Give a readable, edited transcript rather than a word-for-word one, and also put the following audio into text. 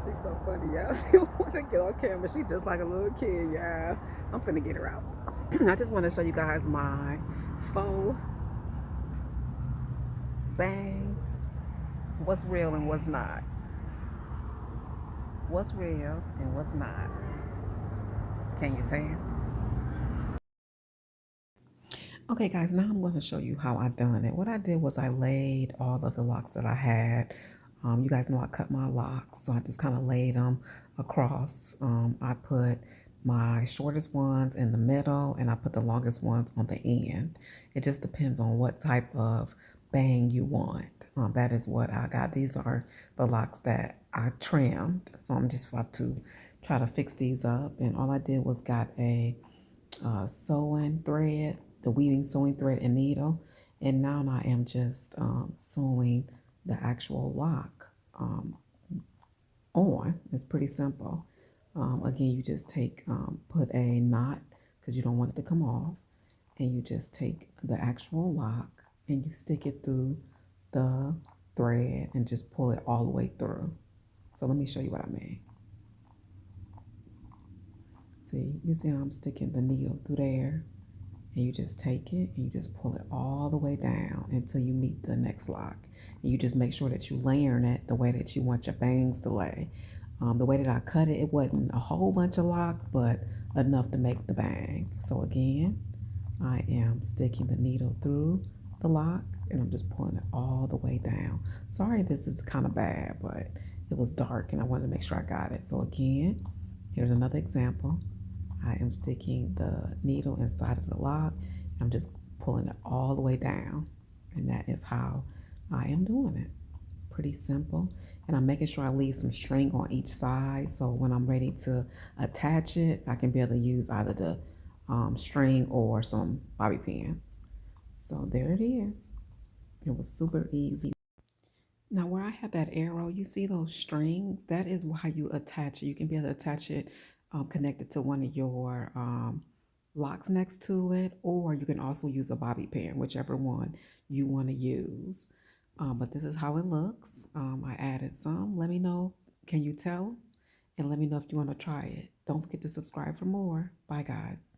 She's so funny, y'all. She don't want to get on camera. She just like a little kid, y'all. I'm finna get her out. I just want to show you guys my faux bangs. What's real and what's not. What's real and what's not. Can you tell? Okay, guys, now I'm going to show you how I done it. What I did was I laid all of the locks that I had. You guys know I cut my locks, so I just kind of laid them across. I put my shortest ones in the middle, and I put the longest ones on the end. It just depends on what type of bang you want. That is what I got. These are the locks that I trimmed, so I'm just about to try to fix these up. And all I did was got a sewing thread, the weaving sewing thread and needle. And now I am just sewing the actual lock on. It's pretty simple. Again, you just put a knot because you don't want it to come off. And you just take the actual lock and you stick it through the thread and just pull it all the way through. So let me show you what I mean. See, you see how I'm sticking the needle through there? And you just take it and you just pull it all the way down until you meet the next lock. And you just make sure that you layering it the way that you want your bangs to lay. The way that I cut it, it wasn't a whole bunch of locks, but enough to make the bang. So again, I am sticking the needle through the lock and I'm just pulling it all the way down. Sorry, this is kind of bad, but it was dark and I wanted to make sure I got it. So again, here's another example. I am sticking the needle inside of the lock. I'm just pulling it all the way down. And that is how I am doing it. Pretty simple. And I'm making sure I leave some string on each side. So when I'm ready to attach it, I can be able to use either the string or some bobby pins. So there it is. It was super easy. Now where I have that arrow, you see those strings? That is how you attach it. You can be able to attach it connected to one of your locks next to it, or you can also use a bobby pin, whichever one you want to use. But this is how it looks. I added some. Let me know, can you tell? And let me know if you want to try it. Don't forget to subscribe for more. Bye guys.